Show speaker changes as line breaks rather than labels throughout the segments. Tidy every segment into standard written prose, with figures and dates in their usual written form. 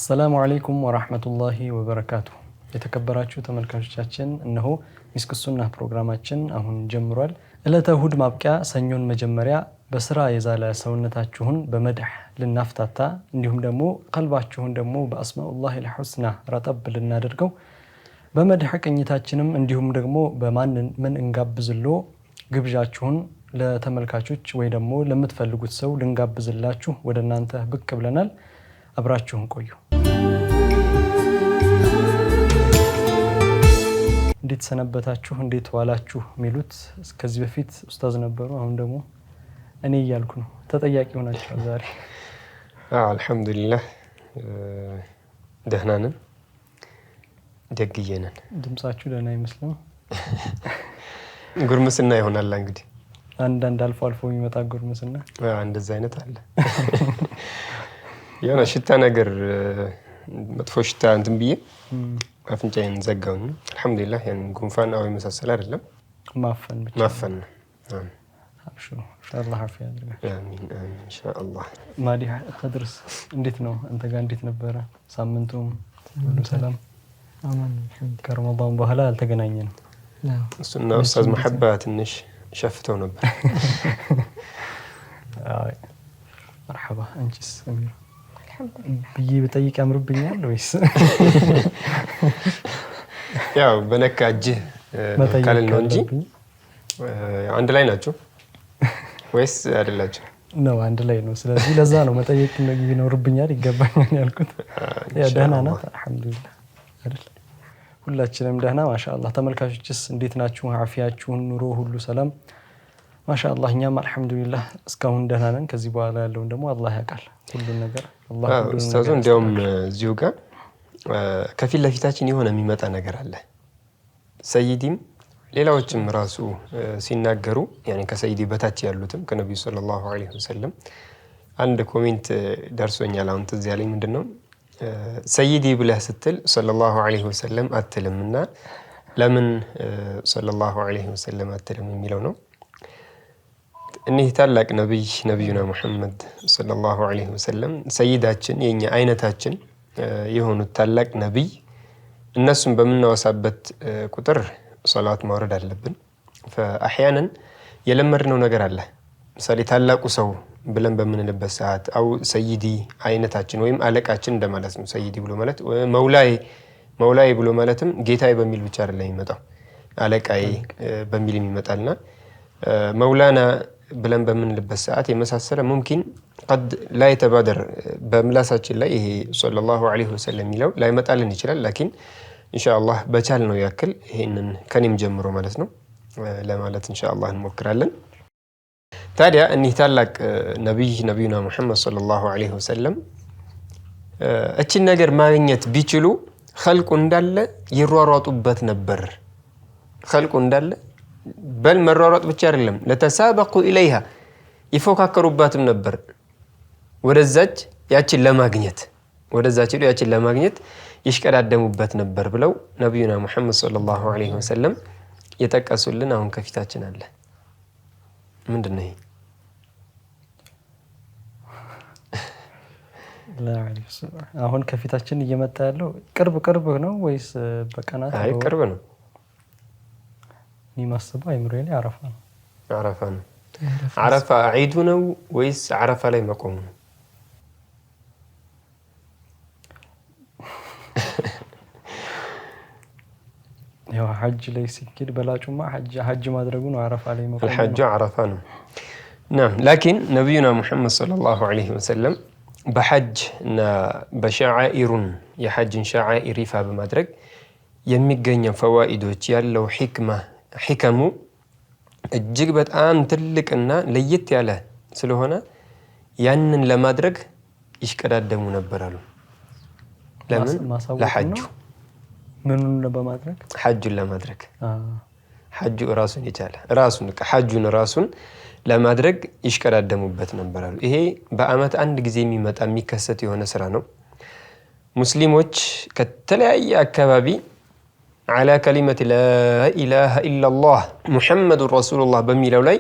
السلام عليكم ورحمة الله وبركاته የተከበራችሁ ተመልካቾቻችን እነሆ ሚስክ ሱና ፕሮግራማችን አሁን ጀምሯል። እለተ እሁድ ማብቂያ ሰኞን መጀመሪያ በስራ የዛለ ሰውነታችሁን በመድህ ልናፍታታ እንዲሁም ደግሞ ቀልባችሁን ደግሞ በአስማኡላሂል ሑስና ረጠብ ልናደርገው በመድህ ቅኝታችንም እንዲሁም ደግሞ በማንን ምን እንጋብዝሎ ግብዣችሁን ለተመልካቾች ወይ ደግሞ ለምትፈልጉት ሰው ልንጋብዝላችሁ ወደናንተ ብቅ ብለናል። አብራችሁን ቆዩ። እንዴት ሰነበታችሁ እንዴት ዋላችሁ ሚሉት ከዚህ በፊት ኡስታዝ ነበሩ። አሁን ደግሞ እኔ እያልኩ ነው ተጠያቂ ሆናችሁ ዛሬ።
አልহামዱሊላህ ደህና ነን ደግዬ ነን።
ድምጻችሁ ደህና አይመስልም።
ጉርምስና ይሆናል እንግዲህ
አንዳንድ አልፎ አልፎ የሚመጣ ጉርምስና
እንደዛ አይነት አለ። የሆነ ሽታ ነገር መጥፎ ሽታ እንትን ብዬ አፍንጫዬን ዘጋው። አልহামዱሊላህ ያን ጉንፋን አው የመሳሰል አይደለም
ማፈን ብቻ
ማፈን ነው።
አብሽሩ ኢንሻአላህ አፊያ ያድርጋችሁ።
አሚን አሚን ኢንሻአላህ።
ማዲህ ተድርስ እንዴት ነው አንተ ጋር እንዴት ነበር ሳምንቱም ሁሉ ሰላም?
አማን
ከረመዳን በኋላ አልተገናኘንም።
እሱና ኡስታዝ መሐባ ትንሽ ሸፍተው ነበር።
አይ مرحبا አንቺስ አሚራ ብዬ በጠይቅ ያምርብኛል ወይስ
ያው በነካጅ ካለ ነው እንጂ አንድ ላይ ናቸው ወይስ አይደላችሁ?
ነው አንድ ላይ ነው። ስለዚህ ለዛ ነው መጠየቅ ይኖርብኛል ይገባኛል ያልኩት። ያ ደህና ናት አልহামዱሊላህ አይደል? ሁላችንም ደህና ማሻአላህ። ተመልካቾችስ እንዴት ናችሁ? አፊያችሁን ኑሮ ሁሉ ሰላም ማሻአላህ? እኛም አልহামዱሊላህ እስካሁን ደህና ነን። ከዚህ በኋላ ያለውን ደግሞ አላህ ያውቃል ሁሉ ነገር። አላህ ሁሉ
ኡስታዝ እንደውም እዚሁ ጋር ከፊት ለፊታችን የሆነ የሚመጣ ነገር አለ። ሰይዲም ሌላዎችም ራሱ ሲናገሩ ያኔ ከሰይዲ በታች ያሉትም ከነብዩ ሰለላሁ ዐለይሂ ወሰለም አንድ ኮሜንት ደርሶኛል። አሁን ትዝ ያለኝ ምንድነው ሰይዲ ብለህ ስትል ሰለላሁ ዐለይሂ ወሰለም አትልምና ለምን ሰለላሁ ዐለይሂ ወሰለም አትልም የሚለው ነው። እነዚህ ታላቅ ነብዩና መሐመድ ሰለላሁ ዐለይሂ ወሰለም ሰይዳችን የኛ አይነታችን የሆኑት ታላቅ ነብይ እነሱን በመናወሳበት ቁጥር ሶላት ማውረድ አለብን። فاحيانا የለመድነው ነገር አለ። ምሳሌ ታላቁ ሰው ብለን በምንልበት ሰዓት አው ሰይዲ አይነታችን ወይም አለቃችን እንደማለት ነው። ሰይዲ ብሎ ማለት መውላይ ብሎ ማለትም ጌታዬ በሚል ብቻ አይደለም የሚመጣው አለቃዬ በሚል ይመጣልና መውላና ብለን በምንልበት ሰዓት የመሳሰለ ሙምኪን قد لا يتبادر በምላሳችን ላይ ይሄ ሰለላሁ ዐለይሂ ወሰለም ሚለው ላይ መጣልን ይችላል። ላኪን ኢንሻአላህ በቻልነው ያክል ይሄንን ከኔም ጀምሮ ማለት ነው ለማለት ኢንሻአላህ እንሞክራለን። ታዲያ እኒህ ታላቅ ነብዩና መሐመድ ሰለላሁ ዐለይሂ ወሰለም እቺን ነገር ማግኘት ቢችሉ ኸልቁ እንዳለ ይሯሯጡበት ነበር። ኸልቁ እንዳለ በል መሯሯጥ ብቻ አይደለም ለተሳበቁ ኢለይሃ ይፎካከሩባትም ነበር። ወደዛች ያችን ለማግኘት ይሽቀዳደሙበት ነበር ብለው ነብዩና መሐመድ ሰለላሁ ዐለይሂ ወሰለም የጠቀሱልን አሁን ከፊታችን አለ። ምንድነው ይሄ?
አሁን ከፊታችን እየመጣ ያለው ቅርብ ነው ወይስ በቀናት?
አይ ቅርብ ነው።
ማስበው አይምሮዬ ላይ አረፋ ነው።
አረፋ ዒዱ ነው ወይስ አረፋ ላይ መቆሙ ነው?
ያው ሐጅ ላይ ሲኪድ በላጩማ ሐጅ ማድረጉ ነው። አረፋ ላይ መቆሙ
الحج عرفة ነው። نعم لكن نبينا محمد صلى الله عليه وسلم بحج እና በሸዓኢሩን የሐጅን ሸዓኢር ይፋ በማድረግ የሚገኘው ፈዋኢዶች ያለው ሒከሙ እጅግ በጣም ትልቅና ለየት ያለ ስለሆነ ያንን ለማድረግ ይሽቀዳደሙ ነበር አሉ። ለምን? ለሐጁ
ምኑን በማድረግ
ሐጁን ለማድረግ ሐጁ ራሱን ይቻለ ሐጁን ለማድረግ ይሽቀዳደሙበት ነበር አሉ። ይሄ በአመት አንድ ጊዜ የሚመጣ የሚከሰት የሆነ ስራ ነው። ሙስሊሞች ከተለያየ አካባቢ على كلمة لا إله إلا الله محمد رسول الله بميلو لاي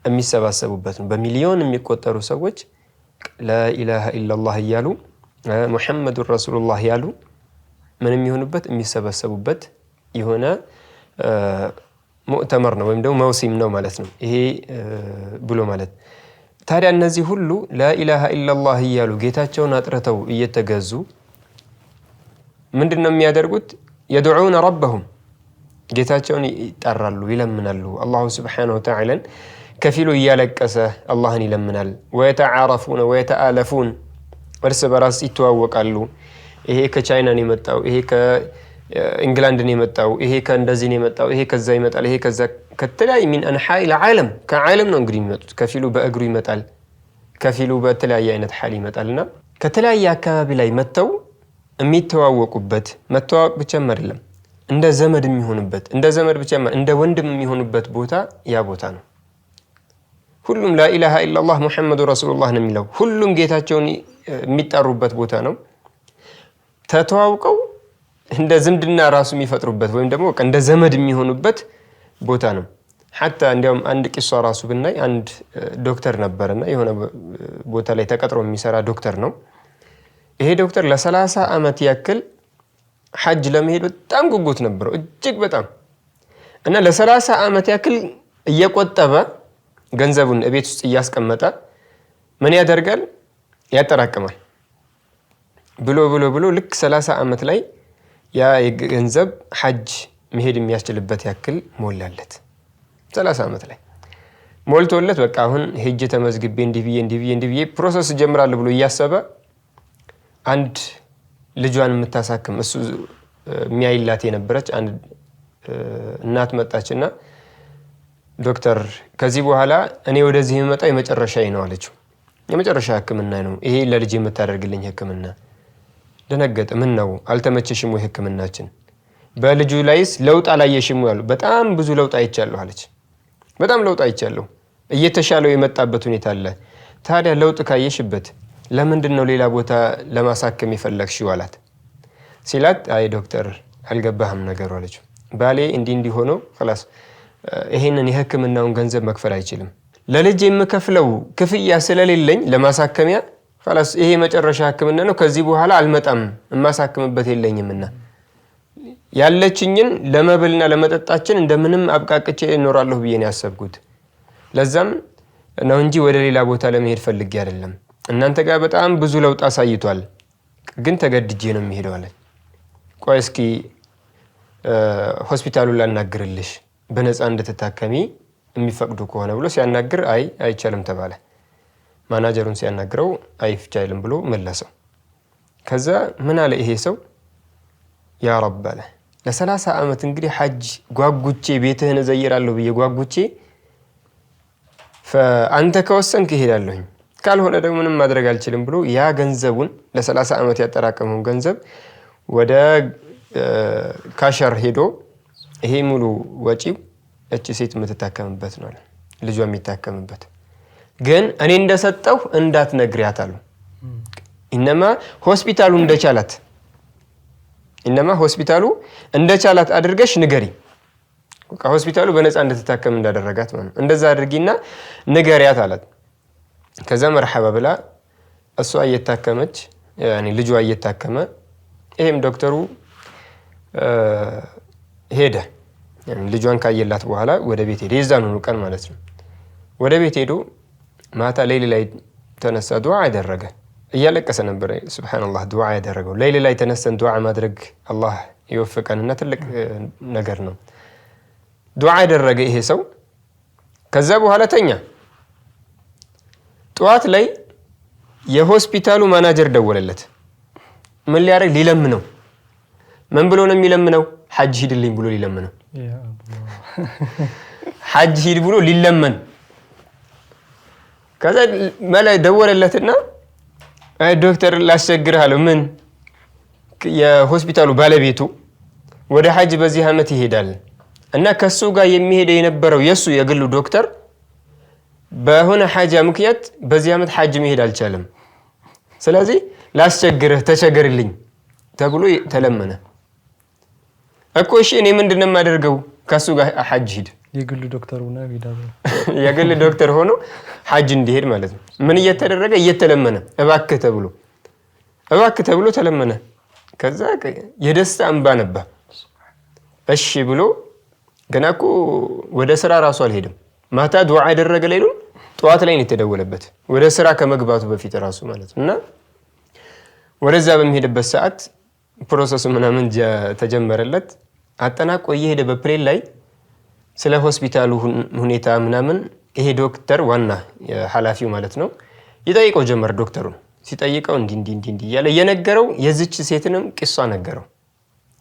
የሚሰባሰቡበት ነው። በሚሊዮን የሚቆጠሩ ሰዎች لا إله إلا الله እያሉ ሙሐመዱን ረሱሉላህ ያሉ ምንም ይሆኑበት የሚሰበሰቡበት የሆነ ሙዕተመር ነው ወይም ደግሞ መውሲም ነው ማለት ነው። ይሄ ብሎ ማለት ታዲያ እነዚህ ሁሉ ላኢላሃ ኢላላህ እያሉ ጌታቸውን አጥርተው እየተገዙ ምንድነው የሚያደርጉት? የድዑነ ረበሁም ጌታቸውን ይጠራሉ፣ ይለምናሉ። አላሁ ስብሓነሁ ወተዓላን ከፊሉ እያለቀሰ አላህን ይለምናል። ወየተዓረፉነ ወየተአለፉን እርስ በራስ ይተዋወቃሉ። ይሄ ከቻይና ነው የመጣው፣ ይሄ ከእንግላንድ ነው የመጣው፣ ይሄ ከእንደዚህ ነው የመጣው፣ ይሄ ከዛ ይመጣል፣ ይሄ ከዛ ከተለያየ ሚን አንሓኢል ዓለም ከዓለም ነው እንግዲህ የሚመጡት። ከፊሉ በእግሩ ይመጣል፣ ከፊሉ በተለያየ አይነት ሓል ይመጣልና ከተለያየ አካባቢ ላይ መጥተው የሚተዋወቁበት መተዋወቅ ብቻም አይደለም እንደ ዘመድ የሚሆኑበት እንደ ዘመድ ብቻም እንደ ወንድም የሚሆኑበት ቦታ ያ ቦታ ነው። ሁሉም ላኢላሃ ኢላላህ ሙሐመዱ ረሱሉላህ ነው የሚለው ሁሉም ጌታቸውን የሚጠሩበት ቦታ ነው። ተተዋውቀው እንደ ዝምድና ራሱ የሚፈጥሩበት ወይም ደግሞ እንደ ዘመድ የሚሆኑበት ቦታ ነው። ሐታ እንዲያውም አንድ ቂሷ ራሱ ብናይ አንድ ዶክተር ነበርና የሆነ ቦታ ላይ ተቀጥሮ የሚሰራ ዶክተር ነው። ይሄ ዶክተር ለ30 ዓመት ያክል ሐጅ ለመሄድ በጣም ጉጉት ነበረው እጅግ በጣም እና ለ30 ዓመት ያክል እየቆጠበ ገንዘቡን እቤት ውስጥ እያስቀመጠ ምን ያደርጋል? ያጠራቅማል። ብሎ ልክ 30 ዓመት ላይ ያ ገንዘብ ሐጅ መሄድ የሚያስችልበት ያክል ሞላለት። 30 ዓመት ላይ ሞልቶለት በቃ አሁን ሄጄ ተመዝግቤ እንዲህ ብዬ ፕሮሰስ ጀምራለሁ ብሎ እያሰበ አንድ ልጇን የምታሳክም እሱ የሚያይላት የነበረች አንድ እናት መጣችና ዶክተር ከዚህ በኋላ እኔ ወደዚህ የምመጣው የመጨረሻዬ ነው አለችው። የመጨረሻ ህክምና ነው ይሄ ለልጅ የምታደርግልኝ ህክምና። ደነገጠ። ምን ነው አልተመቸሽም ወይ ህክምናችን? በልጁ ላይስ ለውጥ አላየሽም ያሉ? በጣም ብዙ ለውጥ አይቻለሁ አለች። በጣም ለውጥ አይቻለሁ፣ እየተሻለው የመጣበት ሁኔታ አለ። ታዲያ ለውጥ ካየሽበት ለምንድን ነው ሌላ ቦታ ለማሳከም የፈለግሽው አላት። ሲላት አይ ዶክተር አልገባህም ነገሩ አለችው። ባሌ እንዲህ ሆኖ خلاص ይሄንን የህክምናውን ገንዘብ መክፈል አይችልም። ለልጅ የምከፍለው ክፍያ ስለሌለኝ ለማሳከሚያ خلاص ይሄ መጨረሻ ህክምና ነው፣ ከዚህ በኋላ አልመጣም፣ የማሳክምበት የለኝምና ያለችኝን ለመብልና ለመጠጣችን እንደምንም አብቃቅቼ እኖራለሁ ብዬ ነው ያሰብኩት። ለዛም ነው እንጂ ወደ ሌላ ቦታ ለመሄድ ፈልጌ አይደለም። እናንተ ጋር በጣም ብዙ ለውጥ አሳይቷል፣ ግን ተገድጄ ነው የሚሄደው አለ። ቆይ እስኪ ሆስፒታሉን ላናግርልሽ በነፃ እንድትታከሚ የሚፈቅዱ ከሆነ ብሎ ሲያናግር አይ አይቻልም ተባለ። ማናጀሩን ሲያናግረው አይቻልም ብሎ መለሰው። ከዛ ምን አለ ይሄ ሰው? ያ ረብ አለ ለ30 ዓመት እንግዲህ ሐጅ ጓጉቼ ቤትህን እዘይራለሁ ብዬ ጓጉቼ አንተ ከወሰንክ እሄዳለሁኝ፣ ካልሆነ ደግሞ ምንም ማድረግ አልችልም ብሎ ያ ገንዘቡን ለ30 ዓመት ያጠራቀመውን ገንዘብ ወደ ካሸር ሄዶ ይሄ ሙሉ ወጪው እቺ ሴት የምትታከምበት ነው፣ ልጇ የሚታከምበት ግን እኔ እንደሰጠው እንዳትነግሪያት አሉ። ኢነማ ሆስፒታሉ እንደቻላት አድርገሽ ንገሪ። በቃ ሆስፒታሉ በነፃ እንድትታከም እንዳደረጋት ማለት እንደዛ አድርጊና ንገሪያት አላት። ከዛ መርሐባ ብላ እሷ እየታከመች ልጇ እየታከመ ይሄም ዶክተሩ ሄደ። ልጇን ካየላት በኋላ ወደ ቤት ሄደ። የዛኑ ቀን ማለት ነው። ወደ ቤት ሄዶ ማታ ሌሊ ላይ ተነሳ፣ ዱዓ ያደረገ እያለቀሰ ነበር። ሱብሃንአላህ ዱዓ ያደረገው ሌሊ ላይ ተነስተን ዱዓ ማድረግ አላህ ይወፍቀንና ትልቅ ነገር ነው። ዱዓ ያደረገ ይሄ ሰው ከዛ በኋላ ተኛ። ጠዋት ላይ የሆስፒታሉ ማናጀር ደወለለት። ምን ሊያደርግ? ሊለምነው። ምን ብሎ ነው የሚለምነው? ሐጅ ሂድልኝ ብሎ ሊለምነው። ሐጅ ሂድ ብሎ ሊለመን። ከዛ መላ ደወለለትና አይ ዶክተር ላስቸግርህ አለው። ምን? የሆስፒታሉ ባለቤቱ ወደ ሐጅ በዚህ ዓመት ይሄዳል እና ከሱ ጋር የሚሄድ የነበረው የሱ የግሉ ዶክተር በሆነ ሐጃ ምክንያት በዚህ ዓመት ሐጅ መሄድ አልቻለም። ስለዚህ ላስቸግርህ ተቸገርልኝ ተብሎ ተለመነ። እኮ እሺ እኔ ምንድነው የማደርገው? ከሱ ጋር ሐጅ ሂድ።
የግል ዶክተር ሆነ
የግል ዶክተር ሆኖ ሐጅ እንዲሄድ ማለት ነው። ምን እየተደረገ? እየተለመነ እባክህ ተብሎ እባክህ ተብሎ ተለመነ። ከዛ የደስታ እንባ ነበር። እሺ ብሎ ገና እኮ ወደ ስራ ራሱ አልሄድም። ማታ ዱዓ ያደረገ ሌሉን ጠዋት ላይ ነው የተደወለበት ወደ ስራ ከመግባቱ በፊት ራሱ ማለት እና ወደዛ በሚሄድበት ሰዓት ፕሮሰሱ ምናምን ተጀመረለት። አጠናቆ እየሄደ በፕሌን ላይ ስለ ሆስፒታሉ ሁኔታ ምናምን ይሄ ዶክተር ዋና ኃላፊው ማለት ነው ይጠይቀው ጀመር። ዶክተሩን ሲጠይቀው እንዲህ እያለ እየነገረው የዚች ሴትንም ቂሷ ነገረው።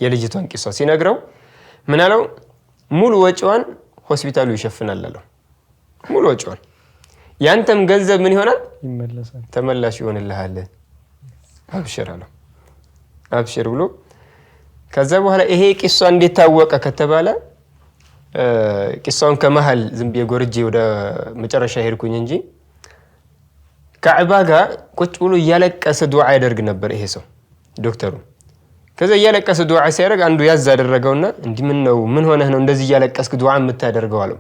የልጅቷን ቂሷ ሲነግረው ምን አለው? ሙሉ ወጪዋን ሆስፒታሉ ይሸፍናል አለው። ሙሉ ወጪዋን ያንተም ገንዘብ ምን ይሆናል?
ይመለሳል፣
ተመላሽ ይሆንልሃል። አብሽር አለው። አብሽር ብሎ ከዛ በኋላ ይሄ ቂሷ እንዴት ታወቀ ከተባለ ቂሷውን ከመሃል ዝም ብዬ ጎርጄ ወደ መጨረሻ ሄድኩኝ እንጂ ካዕባ ጋር ቁጭ ብሎ እያለቀሰ ዱዓ ያደርግ ነበር ይሄ ሰው ዶክተሩ። ከዛ እያለቀሰ ዱዓ ሲያደርግ አንዱ ያዝ አደረገውና እንዲህ ምን ሆነህ ነው እንደዚህ እያለቀስክ ዱዓ የምታደርገው አለው።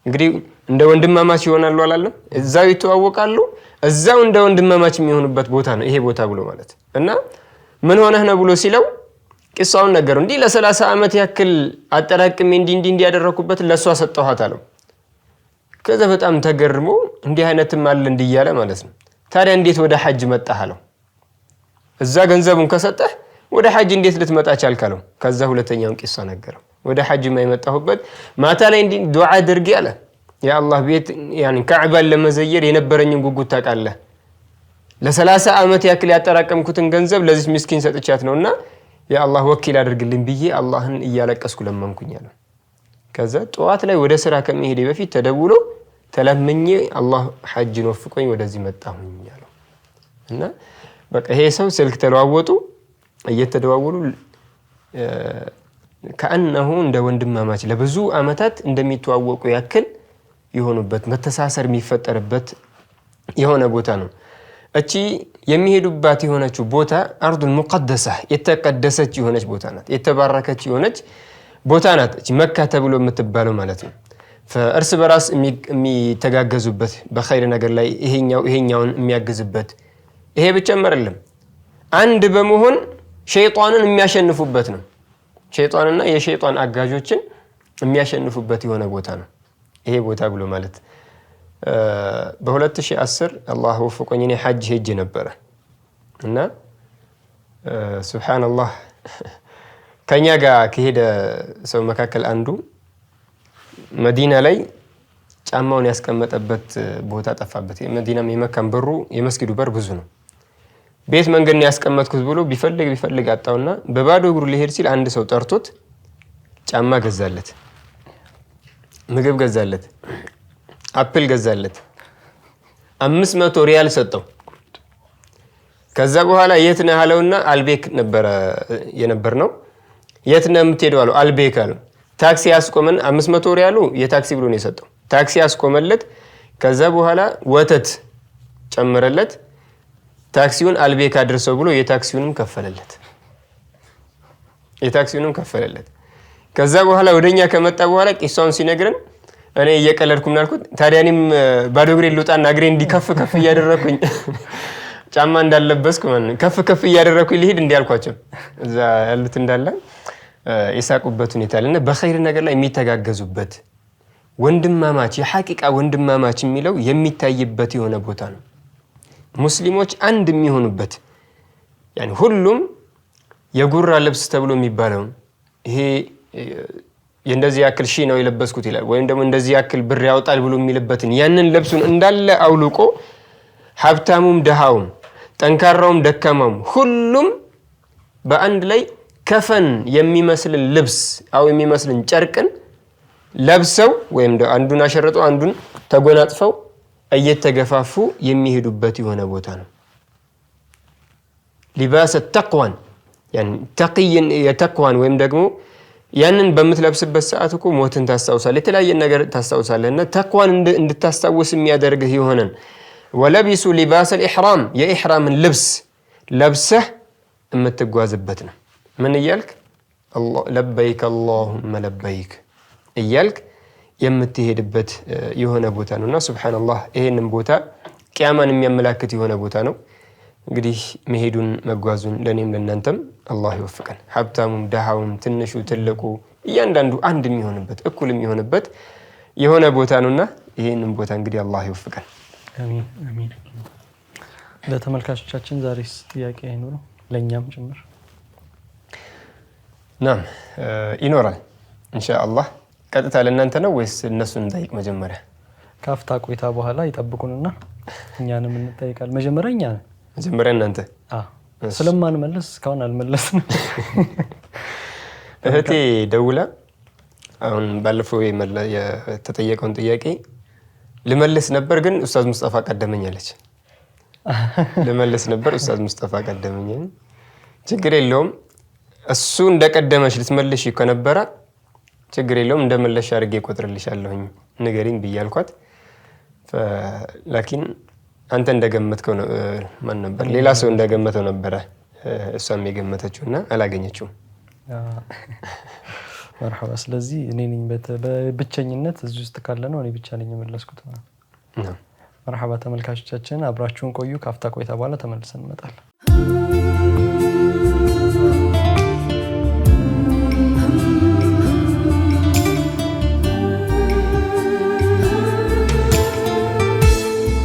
እንግዲህ እንደ ወንድማማች ይሆናሉ አላለም? እዛው ይተዋወቃሉ። እዛው እንደ ወንድማማች የሚሆኑበት ቦታ ነው ይሄ ቦታ ብሎ ማለት እና ምን ሆነህ ነው ብሎ ሲለው ቂሳውን ነገረው። እንዲህ ለ30 ዓመት ያክል አጠራቅሜ እንዲህ ያደረኩበት ለሷ ሰጠኋት አለው። ከዛ በጣም ተገርሞ እንዲህ አይነትም አለ እንዲህ እያለ ማለት ነው። ታዲያ እንዴት ወደ ሐጅ መጣህ አለው። እዛ ገንዘቡን ከሰጠህ ወደ ሐጅ እንዴት ልትመጣ ቻልክ አለው። ከዛ ሁለተኛውን ቂሳ ነገረው። ወደ ሐጅ የማይመጣሁበት ማታ ላይ እንዲህ ዱዓ አድርጌ አለ ያ አላህ ቤት ያኒ ካዕባን ለመዘየር የነበረኝን ጉጉት ታውቃለህ። ለ30 ዓመት ያክል ያጠራቀምኩትን ገንዘብ ለዚህ ምስኪን ሰጥቻት ነውና ያ አላህ ወኪል አድርግልኝ ብዬ አላህን እያለቀስኩ ለመንኩኝ አለው። ከዛ ጠዋት ላይ ወደ ስራ ከመሄዴ በፊት ተደውሎ ተለምኜ አላህ ሐጅን ወፍቆኝ ወደዚህ መጣሁኝ አለው። እና በቃ ይሄ ሰው ስልክ ተለዋወጡ። እየተደዋወሉ ከአንሁ እንደ ወንድማማች ለብዙ ዓመታት እንደሚተዋወቁ ያክል የሆኑበት መተሳሰር የሚፈጠርበት የሆነ ቦታ ነው። እቺ የሚሄዱባት የሆነችው ቦታ አርዱል ሙቀደሳ የተቀደሰች የሆነች ቦታ ናት። የተባረከች የሆነች ቦታ ናት እቺ መካ ተብሎ የምትባለው ማለት ነው። እርስ በራስ የሚተጋገዙበት በኸይር ነገር ላይ ይሄኛውን የሚያግዝበት ይሄ ብቻም አይደለም አንድ በመሆን ሸይጣንን የሚያሸንፉበት ነው። ሸይጣንና የሸይጣን አጋጆችን የሚያሸንፉበት የሆነ ቦታ ነው ይሄ ቦታ ብሎ ማለት በ2010 አላህ ወፍቆኝ እኔ ሐጅ ሄጄ ነበረ እና ሱብሃንአላህ ከኛ ጋር ከሄደ ሰው መካከል አንዱ መዲና ላይ ጫማውን ያስቀመጠበት ቦታ ጠፋበት። የመዲናም የመካም በሩ የመስጊዱ በር ብዙ ነው። ቤት መንገድ ነው ያስቀመጥኩት ብሎ ቢፈልግ አጣውና በባዶ እግሩ ሊሄድ ሲል አንድ ሰው ጠርቶት ጫማ ገዛለት፣ ምግብ ገዛለት፣ አፕል ገዛለት፣ 500 ሪያል ሰጠው። ከዛ በኋላ የት ነህ አለውና አልቤክ የነበር ነው። የት ነህ የምትሄደው አለው። አልቤክ አለው። ታክሲ ያስቆመን 500 ሪያሉ የታክሲ ብሎ ነው የሰጠው። ታክሲ ያስቆመለት። ከዛ በኋላ ወተት ጨመረለት። ታክሲውን አልቤክ አድርሰው ብሎ የታክሲውንም ከፈለለት። ከዛ በኋላ ወደኛ ከመጣ በኋላ ቂሳውን ሲነግረን እኔ እየቀለድኩ ምን አልኩት፣ ታዲያ እኔም ባዶ እግሬን ልውጣና እግሬ እንዲከፍ እያደረኩኝ ጫማ እንዳለበስኩ ማለት ከፍ እያደረኩኝ ልሂድ እንዲያልኳቸው እዛ ያሉት እንዳለ የሳቁበት ሁኔታ አለና በኸይር ነገር ላይ የሚተጋገዙበት ወንድማማች የሐቂቃ ወንድማማች የሚለው የሚታይበት የሆነ ቦታ ነው። ሙስሊሞች አንድ የሚሆኑበት ያኒ ሁሉም የጉራ ልብስ ተብሎ የሚባለው ይሄ የእንደዚህ ያክል ሺህ ነው የለበስኩት ይላል ወይም ደግሞ እንደዚህ ያክል ብር ያወጣል ብሎ የሚልበትን ያንን ልብሱን እንዳለ አውልቆ ሀብታሙም ደሃውም ጠንካራውም ደካማውም ሁሉም በአንድ ላይ ከፈን የሚመስልን ልብስ አው የሚመስልን ጨርቅን ለብሰው ወይም አንዱን አሸርጠው አንዱን ተጎናጽፈው እየተገፋፉ የሚሄዱበት የሆነ ቦታ ነው። ሊባስ ተቅዋን يعني ተቅይን የተቅዋን ወይም ደግሞ ያንን በምትለብስበት ሰዓት እኮ ሞትን ታስታውሳለህ፣ የተለያየ ነገር ታስታውሳለህና ተቅዋን እንድታስታውስ የሚያደርግህ የሆነን ወለቢሱ ሊባስ الإحرام የኢሕራምን ልብስ ለብሰህ የምትጓዝበት ነው። ምን እያልክ ለበይክ اللهم ለበይክ እያልክ የምትሄድበት የሆነ ቦታ ነውና ሱብሃንአላህ ይሄንን ቦታ ቂያማን የሚያመላክት የሆነ ቦታ ነው። እንግዲህ መሄዱን መጓዙን ለኔም ለእናንተም አላህ ይወፍቀን። ሀብታሙም ደሃውም ትንሹ ትልቁ እያንዳንዱ አንድ የሚሆንበት እኩል የሚሆንበት የሆነ ቦታ ነውና ይሄንን ቦታ እንግዲህ አላህ ይወፍቀን።
አሚን አሚን። ለተመልካቾቻችን ዛሬስ ጥያቄ አይኖርም? ለኛም ጭምር
ናም ይኖራል ኢንሻአላህ። ቀጥታ ለእናንተ ነው ወይስ እነሱን እንጠይቅ? መጀመሪያ
ካፍታ ቆይታ በኋላ ይጠብቁንና እኛንም እንጠይቃለን። መጀመሪያ
እናንተ
ስለማንመለስ እስካሁን አልመለስንም።
እህቴ ደውላ አሁን ባለፈው የተጠየቀውን ጥያቄ ልመልስ ነበር ግን ኡስታዝ ሙስጠፋ ቀደመኝ አለች። ልመልስ ነበር ኡስታዝ ሙስጠፋ ቀደመኝ። ችግር የለውም እሱ እንደቀደመሽ ልትመልሽ ከነበረ ችግር የለውም እንደመለሽ አድርጌ እቆጥርልሻለሁኝ ንገሪኝ ብያልኳት። ላኪን አንተ እንደገመትከው ነው ማን ነበር ሌላ ሰው እንደገመተው ነበረ እሷም የገመተችውና አላገኘችውም።
መርሐባ። ስለዚህ እኔ ነኝ በብቸኝነት እዚህ ውስጥ ካለ ነው እኔ ብቻ ነኝ የመለስኩት ማለት ነው። መርሐባ ተመልካቾቻችን አብራችሁን ቆዩ። ካፍታ ቆይታ በኋላ ተመልሰን እንመጣለን።